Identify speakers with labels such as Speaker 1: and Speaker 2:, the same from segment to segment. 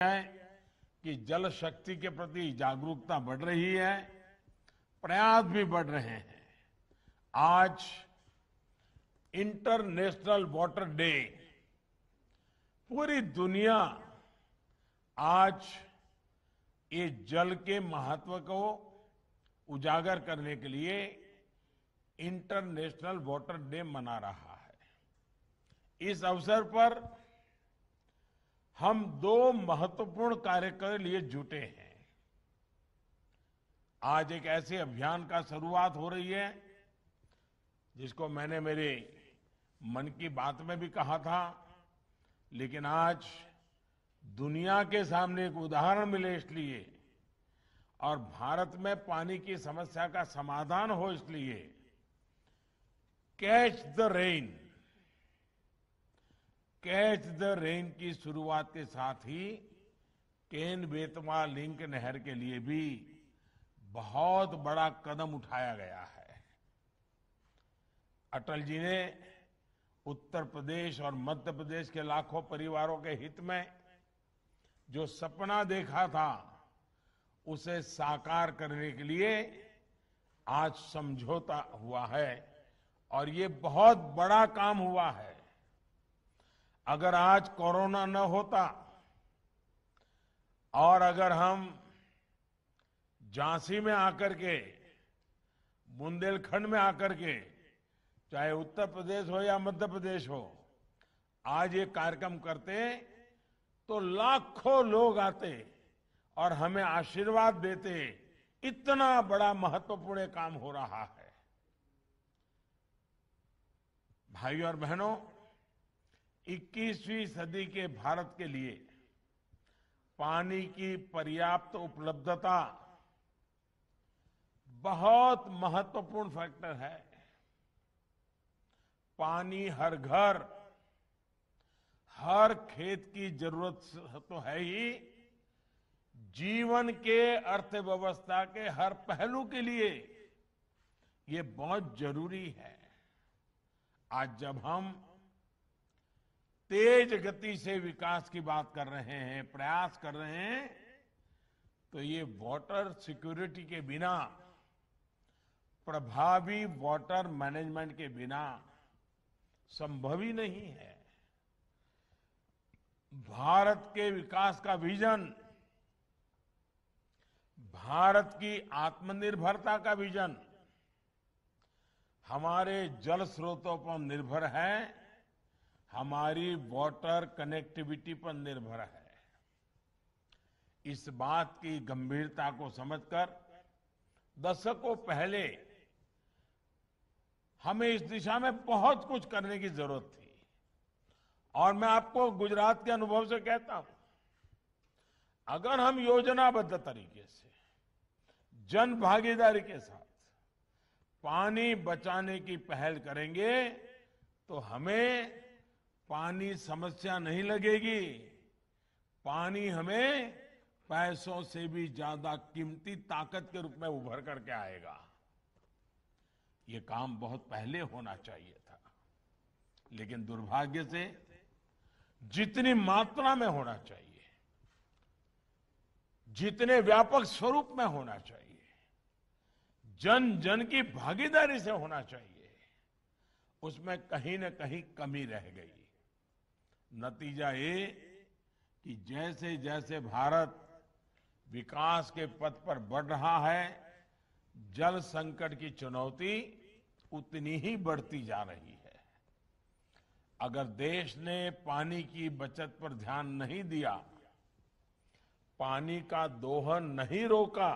Speaker 1: है कि जल शक्ति के प्रति जागरूकता बढ़ रही है, प्रयास भी बढ़ रहे हैं। आज इंटरनेशनल वाटर डे, पूरी दुनिया आज ये जल के महत्व को उजागर करने के लिए इंटरनेशनल वाटर डे मना रहा है। इस अवसर पर हम दो महत्वपूर्ण कार्य के लिए जुटे हैं। आज एक ऐसे अभियान का शुरुआत हो रही है जिसको मैंने मेरे मन की बात में भी कहा था, लेकिन आज दुनिया के सामने एक उदाहरण मिले इसलिए, और भारत में पानी की समस्या का समाधान हो इसलिए, catch the rain, catch the rain की शुरुआत के साथ ही केन बेतवा लिंक नहर के लिए भी बहुत बड़ा कदम उठाया गया है। अटल जी ने उत्तर प्रदेश और मध्य प्रदेश के लाखों परिवारों के हित में जो सपना देखा था, उसे साकार करने के लिए आज समझौता हुआ है, और ये बहुत बड़ा काम हुआ है। अगर आज कोरोना न होता और अगर हम झांसी में आकर के, बुंदेलखंड में आकर के, चाहे उत्तर प्रदेश हो या मध्य प्रदेश हो, आज ये कार्यक्रम करते तो लाखों लोग आते और हमें आशीर्वाद देते। इतना बड़ा महत्वपूर्ण काम हो रहा है। भाइयों और बहनों, 21वीं सदी के भारत के लिए पानी की पर्याप्त उपलब्धता बहुत महत्वपूर्ण फैक्टर है। पानी हर घर, हर खेत की जरूरत तो है ही, जीवन के अर्थव्यवस्था के हर पहलू के लिए ये बहुत जरूरी है। आज जब हम तेज गति से विकास की बात कर रहे हैं, प्रयास कर रहे हैं, तो ये वाटर सिक्योरिटी के बिना, प्रभावी वाटर मैनेजमेंट के बिना संभव ही नहीं है। भारत के विकास का विजन, भारत की आत्मनिर्भरता का विजन हमारे जल स्रोतों पर निर्भर है, हमारी वाटर कनेक्टिविटी पर निर्भर है। इस बात की गंभीरता को समझकर दशकों पहले हमें इस दिशा में बहुत कुछ करने की जरूरत थी। और मैं आपको गुजरात के अनुभव से कहता हूं, अगर हम योजनाबद्ध तरीके से, जन भागीदारी के साथ पानी बचाने की पहल करेंगे तो हमें पानी समस्या नहीं लगेगी। पानी हमें पैसों से भी ज्यादा कीमती ताकत के रूप में उभर करके आएगा। ये काम बहुत पहले होना चाहिए था, लेकिन दुर्भाग्य से जितनी मात्रा में होना चाहिए, जितने व्यापक स्वरूप में होना चाहिए, जन जन की भागीदारी से होना चाहिए, उसमें कहीं न कहीं कमी रह गई। नतीजा ये कि जैसे जैसे भारत विकास के पथ पर बढ़ रहा है, जल संकट की चुनौती उतनी ही बढ़ती जा रही है। अगर देश ने पानी की बचत पर ध्यान नहीं दिया, पानी का दोहन नहीं रोका,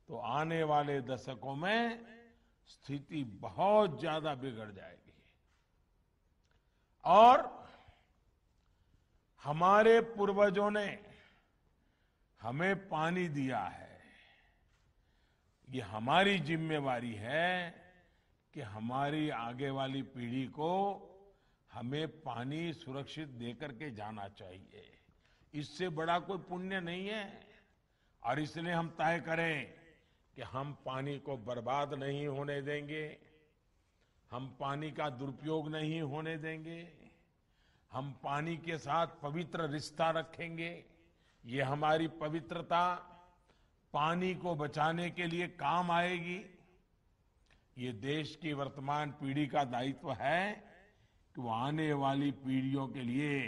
Speaker 1: तो आने वाले दशकों में स्थिति बहुत ज्यादा बिगड़ जाएगी। और हमारे पूर्वजों ने हमें पानी दिया है, ये हमारी जिम्मेवारी है कि हमारी आगे वाली पीढ़ी को हमें पानी सुरक्षित देकर के जाना चाहिए। इससे बड़ा कोई पुण्य नहीं है। और इसलिए हम तय करें कि हम पानी को बर्बाद नहीं होने देंगे, हम पानी का दुरुपयोग नहीं होने देंगे, हम पानी के साथ पवित्र रिश्ता रखेंगे, ये हमारी पवित्रता पानी को बचाने के लिए काम आएगी। ये देश की वर्तमान पीढ़ी का दायित्व है कि वो आने वाली पीढ़ियों के लिए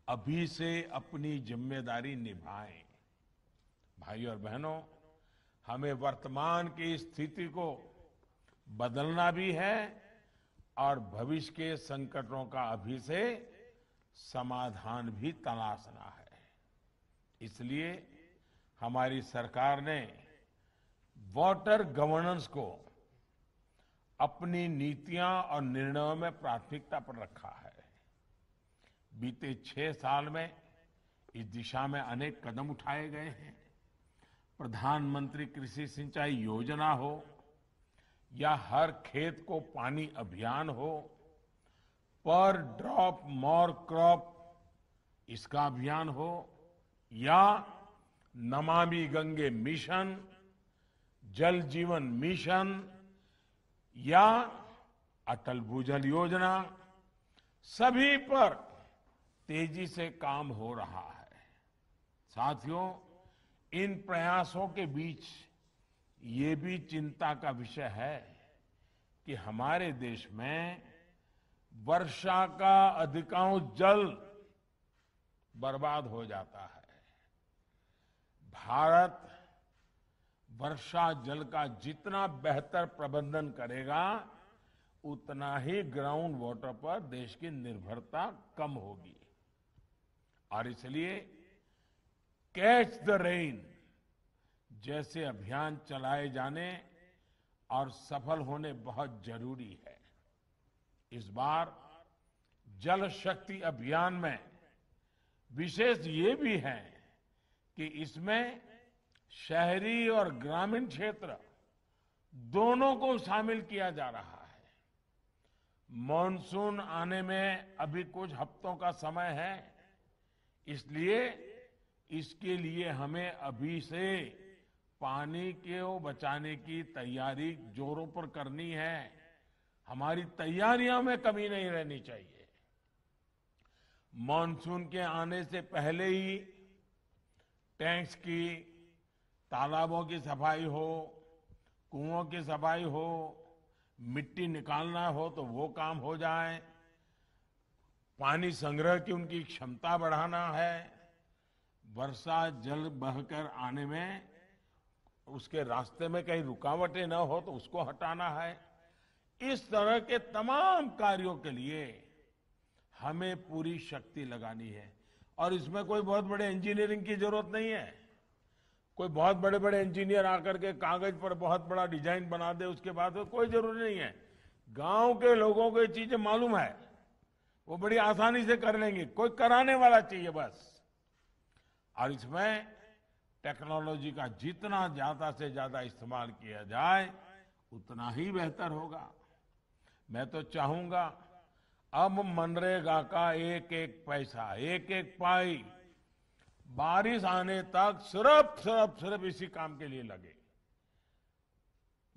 Speaker 1: अभी से अपनी जिम्मेदारी निभाएं। भाइयों और बहनों, हमें वर्तमान की स्थिति को बदलना भी है और भविष्य के संकटों का अभी से समाधान भी तलाशना है। इसलिए हमारी सरकार ने वाटर गवर्नेंस को अपनी नीतियां और निर्णयों में प्राथमिकता पर रखा है। बीते 6 साल में इस दिशा में अनेक कदम उठाए गए हैं। प्रधानमंत्री कृषि सिंचाई योजना हो या हर खेत को पानी अभियान हो, पर ड्रॉप मोर क्रॉप इसका अभियान हो, या नमामि गंगे मिशन, जल जीवन मिशन या अटल भूजल योजना, सभी पर तेजी से काम हो रहा है। साथियों, इन प्रयासों के बीच ये भी चिंता का विषय है कि हमारे देश में वर्षा का अधिकांश जल बर्बाद हो जाता है। भारत वर्षा जल का जितना बेहतर प्रबंधन करेगा, उतना ही ग्राउंड वाटर पर देश की निर्भरता कम होगी। और इसलिए कैच द रेन जैसे अभियान चलाए जाने और सफल होने बहुत जरूरी है। इस बार जल शक्ति अभियान में विशेष ये भी है कि इसमें शहरी और ग्रामीण क्षेत्र दोनों को शामिल किया जा रहा है। मॉनसून आने में अभी कुछ हफ्तों का समय है, इसलिए इसके लिए हमें अभी से पानी को बचाने की तैयारी जोरों पर करनी है। हमारी तैयारियों में कमी नहीं रहनी चाहिए। मॉनसून के आने से पहले ही टैंक्स की, तालाबों की सफाई हो, कुओं की सफाई हो, मिट्टी निकालना हो तो वो काम हो जाए, पानी संग्रह की उनकी क्षमता बढ़ाना है, वर्षा जल बहकर आने में उसके रास्ते में कहीं रुकावटें न हो तो उसको हटाना है। इस तरह के तमाम कार्यों के लिए हमें पूरी शक्ति लगानी है। और इसमें कोई बहुत बड़े इंजीनियरिंग की जरूरत नहीं है। कोई बहुत बड़े बड़े इंजीनियर आकर के कागज पर बहुत बड़ा डिजाइन बना दे, उसके बाद तो कोई जरूरी नहीं है। गांव के लोगों को ये चीजें मालूम है, वो बड़ी आसानी से कर लेंगे। कोई कराने वाला चाहिए बस। और इसमें टेक्नोलॉजी का जितना ज्यादा से ज्यादा इस्तेमाल किया जाए, उतना ही बेहतर होगा। मैं तो चाहूंगा अब मनरेगा का एक एक पैसा, एक एक पाई बारिश आने तक सिर्फ इसी काम के लिए लगे।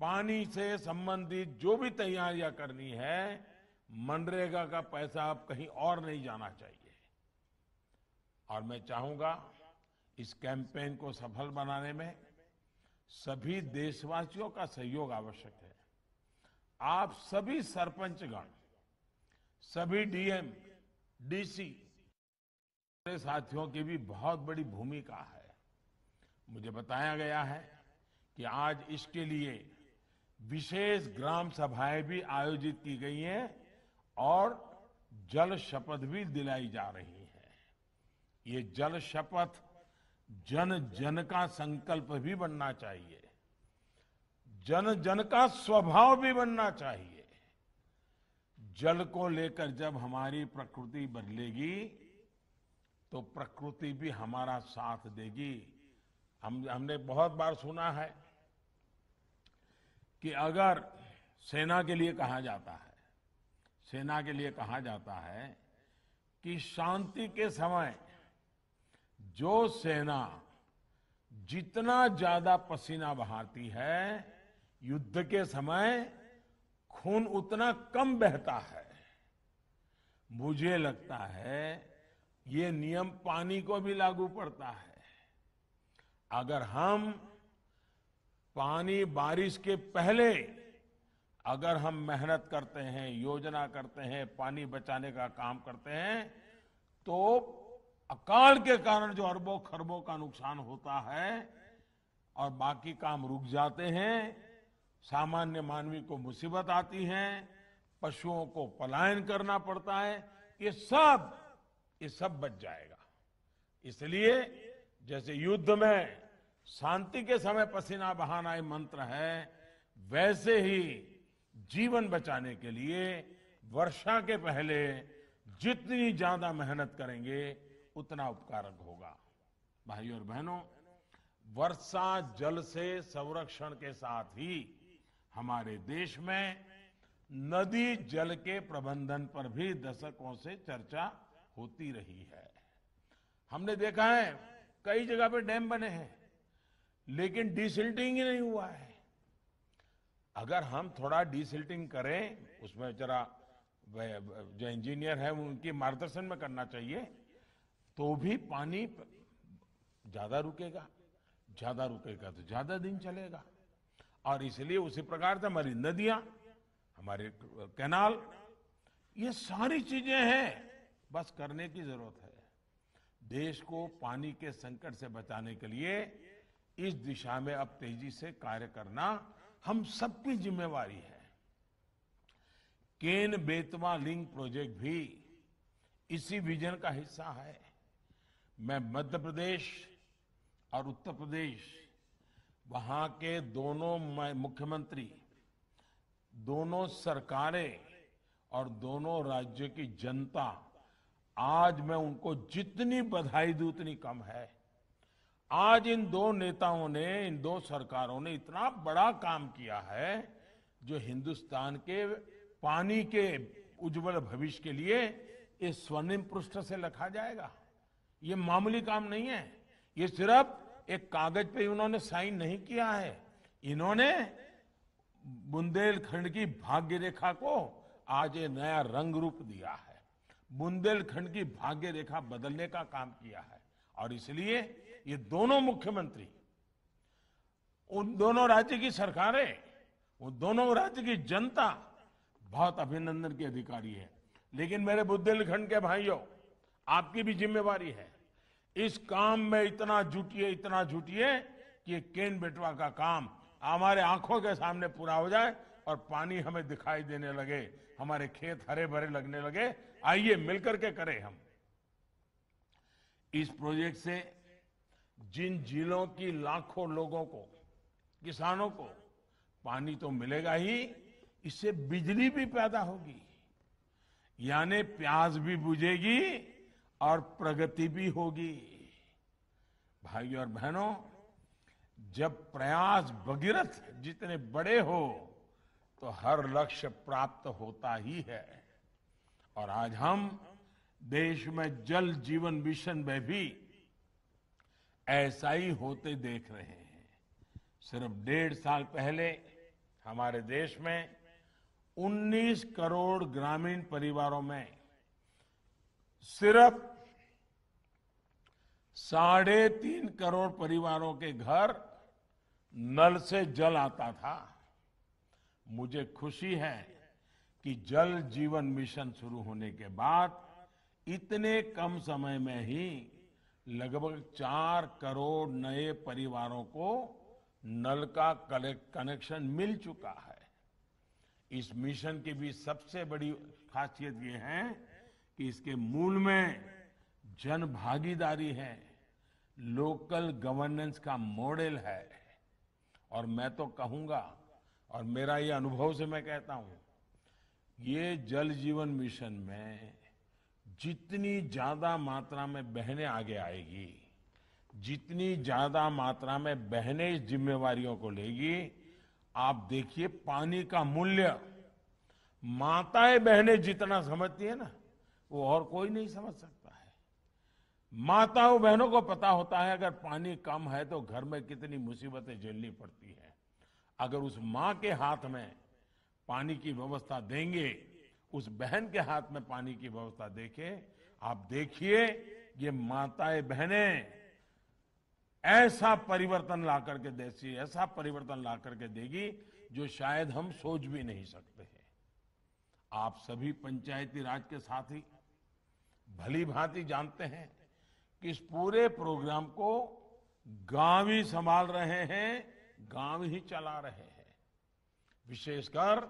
Speaker 1: पानी से संबंधित जो भी तैयारियां करनी है, मनरेगा का पैसा अब कहीं और नहीं जाना चाहिए। और मैं चाहूंगा इस कैंपेन को सफल बनाने में सभी देशवासियों का सहयोग आवश्यक है। आप सभी सरपंचगण, सभी डीएम, डीसी साथियों की भी बहुत बड़ी भूमिका है। मुझे बताया गया है कि आज इसके लिए विशेष ग्राम सभाएं भी आयोजित की गई हैं और जल शपथ भी दिलाई जा रही है। ये जल शपथ जन जन का संकल्प भी बनना चाहिए, जन जन का स्वभाव भी बनना चाहिए। जल को लेकर जब हमारी प्रकृति बदलेगी तो प्रकृति भी हमारा साथ देगी। हमने बहुत बार सुना है कि अगर सेना के लिए कहा जाता है कि शांति के समय जो सेना जितना ज्यादा पसीना बहाती है, युद्ध के समय खून उतना कम बहता है। मुझे लगता है ये नियम पानी को भी लागू पड़ता है। अगर हम पानी बारिश के पहले अगर हम मेहनत करते हैं, योजना करते हैं, पानी बचाने का काम करते हैं, तो अकाल के कारण जो अरबों खरबों का नुकसान होता है और बाकी काम रुक जाते हैं, सामान्य मानवी को मुसीबत आती है, पशुओं को पलायन करना पड़ता है, ये सब बच जाएगा। इसलिए जैसे युद्ध में शांति के समय पसीना बहाना ये मंत्र है, वैसे ही जीवन बचाने के लिए वर्षा के पहले जितनी ज्यादा मेहनत करेंगे उतना उपकारक होगा। भाइयों और बहनों, वर्षा जल से संरक्षण के साथ ही हमारे देश में नदी जल के प्रबंधन पर भी दशकों से चर्चा होती रही है। हमने देखा है कई जगह पे डैम बने हैं, लेकिन डिसिल्टिंग ही नहीं हुआ है। अगर हम थोड़ा डिसिल्टिंग करें, उसमें जरा जो इंजीनियर है उनके मार्गदर्शन में करना चाहिए, तो भी पानी ज्यादा रुकेगा तो ज्यादा दिन चलेगा। और इसलिए उसी प्रकार से हमारी नदियां, हमारे कैनाल, ये सारी चीजें हैं, बस करने की जरूरत है। देश को पानी के संकट से बचाने के लिए इस दिशा में अब तेजी से कार्य करना हम सबकी जिम्मेवारी है। केन बेतवा लिंक प्रोजेक्ट भी इसी विजन का हिस्सा है। मैं मध्य प्रदेश और उत्तर प्रदेश, वहां के दोनों मुख्यमंत्री, दोनों सरकारें और दोनों राज्यों की जनता, आज मैं उनको जितनी बधाई दूं उतनी कम है। आज इन दो नेताओं ने, इन दो सरकारों ने इतना बड़ा काम किया है जो हिंदुस्तान के पानी के उज्जवल भविष्य के लिए इस स्वर्णिम पृष्ठ से लिखा जाएगा। ये मामूली काम नहीं है। ये सिर्फ एक कागज पे उन्होंने साइन नहीं किया है, इन्होंने बुंदेलखंड की भाग्य रेखा को आज ये नया रंग रूप दिया है। बुंदेलखंड की भाग्य रेखा बदलने का काम किया है। और इसलिए ये दोनों मुख्यमंत्री, उन दोनों राज्य की सरकारें, उन दोनों राज्य की जनता बहुत अभिनंदन की अधिकारी है। लेकिन मेरे बुंदेलखंड के भाइयों, आपकी भी जिम्मेवारी है। इस काम में इतना जुटिए कि ये केन बेटवा का काम हमारे आंखों के सामने पूरा हो जाए और पानी हमें दिखाई देने लगे, हमारे खेत हरे भरे लगने लगे। आइए मिलकर के करें हम। इस प्रोजेक्ट से जिन जिलों की लाखों लोगों को, किसानों को पानी तो मिलेगा ही, इससे बिजली भी पैदा होगी, यानी प्यास भी बुझेगी और प्रगति भी होगी। भाइयों और बहनों, जब प्रयास भगीरथ जितने बड़े हो तो हर लक्ष्य प्राप्त होता ही है। और आज हम देश में जल जीवन मिशन में भी ऐसा ही होते देख रहे हैं। सिर्फ 1.5 साल पहले हमारे देश में 19 करोड़ ग्रामीण परिवारों में सिर्फ 3.5 करोड़ परिवारों के घर नल से जल आता था। मुझे खुशी है कि जल जीवन मिशन शुरू होने के बाद इतने कम समय में ही लगभग 4 करोड़ नए परिवारों को नल का कनेक्शन मिल चुका है। इस मिशन की भी सबसे बड़ी खासियत ये है कि इसके मूल में जन भागीदारी है, लोकल गवर्नेंस का मॉडल है। और मैं तो कहूंगा, और मेरा ये अनुभव से मैं कहता हूं, ये जल जीवन मिशन में जितनी ज्यादा मात्रा में बहनें आगे आएगी, जितनी ज्यादा मात्रा में बहनें इस जिम्मेवारियों को लेगी, आप देखिए पानी का मूल्य माताएं बहनें जितना समझती है ना, वो और कोई नहीं समझ सकता है। माताओं बहनों को पता होता है अगर पानी कम है तो घर में कितनी मुसीबतें झेलनी पड़ती है। अगर उस मां के हाथ में पानी की व्यवस्था देंगे, उस बहन के हाथ में पानी की व्यवस्था देखें, आप देखिए ये माताएं बहनें ऐसा परिवर्तन ला करके देगी, ऐसा परिवर्तन ला करके देगी जो शायद हम सोच भी नहीं सकते हैं। आप सभी पंचायती राज के साथी भली भांति जानते हैं कि इस पूरे प्रोग्राम को गांव ही संभाल रहे हैं, गांव ही चला रहे हैं। विशेषकर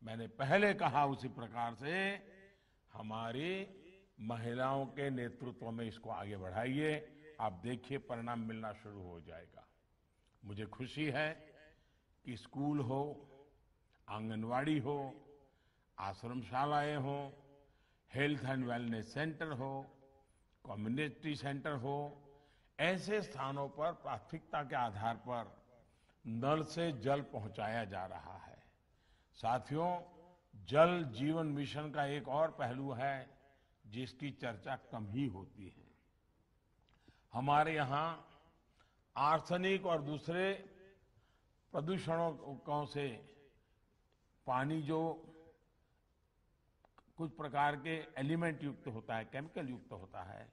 Speaker 1: मैंने पहले कहा उसी प्रकार से हमारी महिलाओं के नेतृत्व में इसको आगे बढ़ाइए। आप देखिए परिणाम मिलना शुरू हो जाएगा। मुझे खुशी है कि स्कूल हो, आंगनवाड़ी हो, आश्रमशालाएं हो, हेल्थ एंड वेलनेस सेंटर हो, कम्युनिटी सेंटर हो, ऐसे स्थानों पर प्राथमिकता के आधार पर नल से जल पहुंचाया जा रहा है। साथियों, जल जीवन मिशन का एक और पहलू है जिसकी चर्चा कम ही होती है। हमारे यहाँ आर्सेनिक और दूसरे प्रदूषणों से पानी जो कुछ प्रकार के एलिमेंट युक्त होता है, केमिकल युक्त होता है,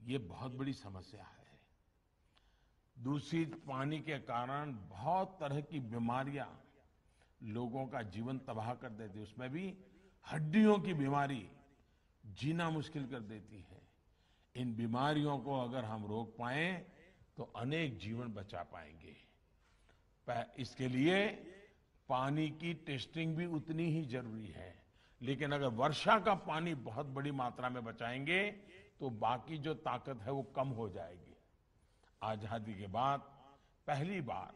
Speaker 1: ये बहुत बड़ी समस्या है। दूषित पानी के कारण बहुत तरह की बीमारियां लोगों का जीवन तबाह कर देती है। उसमें भी हड्डियों की बीमारी जीना मुश्किल कर देती है। इन बीमारियों को अगर हम रोक पाएं तो अनेक जीवन बचा पाएंगे। इसके लिए पानी की टेस्टिंग भी उतनी ही जरूरी है। लेकिन अगर वर्षा का पानी बहुत बड़ी मात्रा में बचाएंगे तो बाकी जो ताकत है वो कम हो जाएगी। आजादी के बाद पहली बार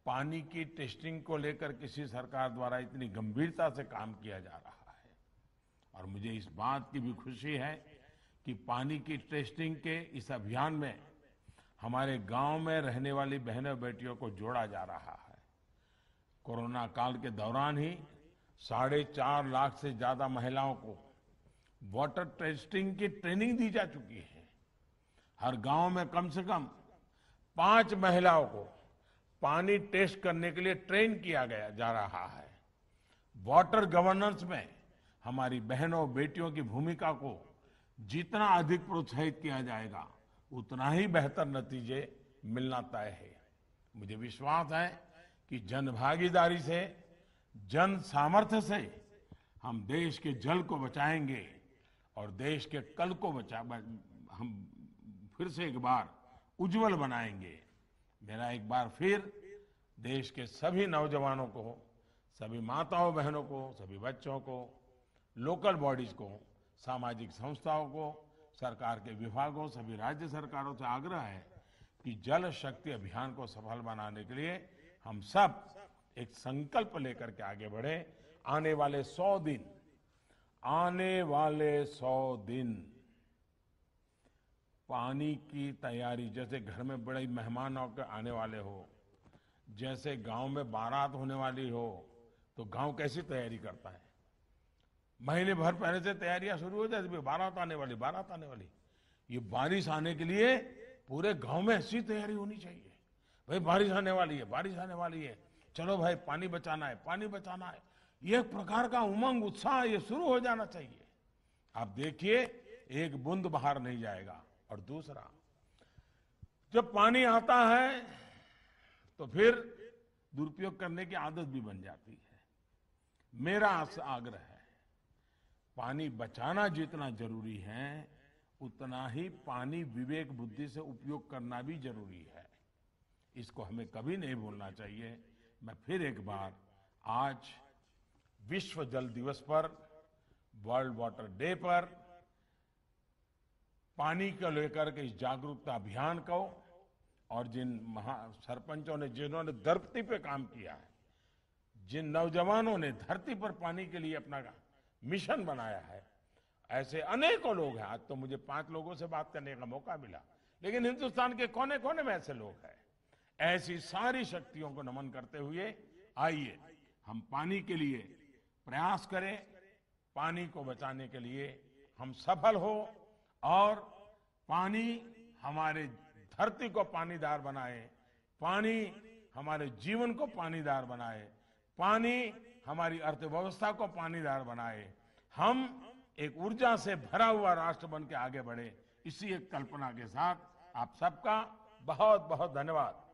Speaker 1: पानी की टेस्टिंग को लेकर किसी सरकार द्वारा इतनी गंभीरता से काम किया जा रहा है। और मुझे इस बात की भी खुशी है कि पानी की टेस्टिंग के इस अभियान में हमारे गांव में रहने वाली बहनों बेटियों को जोड़ा जा रहा है। कोरोना काल के दौरान ही 4.5 लाख से ज्यादा महिलाओं को वाटर टेस्टिंग की ट्रेनिंग दी जा चुकी है। हर गांव में कम से कम 5 महिलाओं को पानी टेस्ट करने के लिए ट्रेन किया गया जा रहा है। वाटर गवर्नेंस में हमारी बहनों बेटियों की भूमिका को जितना अधिक प्रोत्साहित किया जाएगा उतना ही बेहतर नतीजे मिलना तय है। मुझे विश्वास है कि जन भागीदारी से, जन सामर्थ्य से हम देश के जल को बचाएंगे और देश के कल को हम फिर से एक बार उज्जवल बनाएंगे। मेरा एक बार फिर देश के सभी नौजवानों को, सभी माताओं बहनों को, सभी बच्चों को, लोकल बॉडीज को, सामाजिक संस्थाओं को, सरकार के विभागों, सभी राज्य सरकारों से आग्रह है कि जल शक्ति अभियान को सफल बनाने के लिए हम सब एक संकल्प लेकर के आगे बढ़े। आने वाले 100 दिन पानी की तैयारी, जैसे घर में बड़े मेहमान आने वाले हो, जैसे गांव में बारात होने वाली हो, तो गांव कैसी तैयारी करता है? महीने भर पहले से तैयारियां शुरू हो जाती है। बारात आने वाली। ये बारिश आने के लिए पूरे गांव में ऐसी तैयारी होनी चाहिए। भाई बारिश आने वाली है, चलो भाई पानी बचाना है। ये एक प्रकार का उमंग, उत्साह ये शुरू हो जाना चाहिए। आप देखिए, एक बूंद बाहर नहीं जाएगा। और दूसरा, जब पानी आता है तो फिर दुरुपयोग करने की आदत भी बन जाती है। मेरा आग्रह है, पानी बचाना जितना जरूरी है उतना ही पानी विवेक बुद्धि से उपयोग करना भी जरूरी है। इसको हमें कभी नहीं भूलना चाहिए। मैं फिर एक बार आज विश्व जल दिवस पर, वर्ल्ड वाटर डे पर पानी को लेकर के इस जागरूकता अभियान को, और जिन सरपंचों ने, जिन्होंने धरती पे काम किया है, जिन नौजवानों ने धरती पर पानी के लिए अपना मिशन बनाया है, ऐसे अनेकों लोग हैं। आज तो मुझे 5 लोगों से बात करने का मौका मिला, लेकिन हिंदुस्तान के कोने कोने में ऐसे लोग हैं। ऐसी सारी शक्तियों को नमन करते हुए आइए हम पानी के लिए प्रयास करें, पानी को बचाने के लिए हम सफल हो और पानी हमारे धरती को पानीदार बनाए, पानी हमारे जीवन को पानीदार बनाए, पानी हमारी अर्थव्यवस्था को पानीदार बनाए। हम एक ऊर्जा से भरा हुआ राष्ट्र बन के आगे बढ़े, इसी एक कल्पना के साथ आप सबका बहुत बहुत धन्यवाद।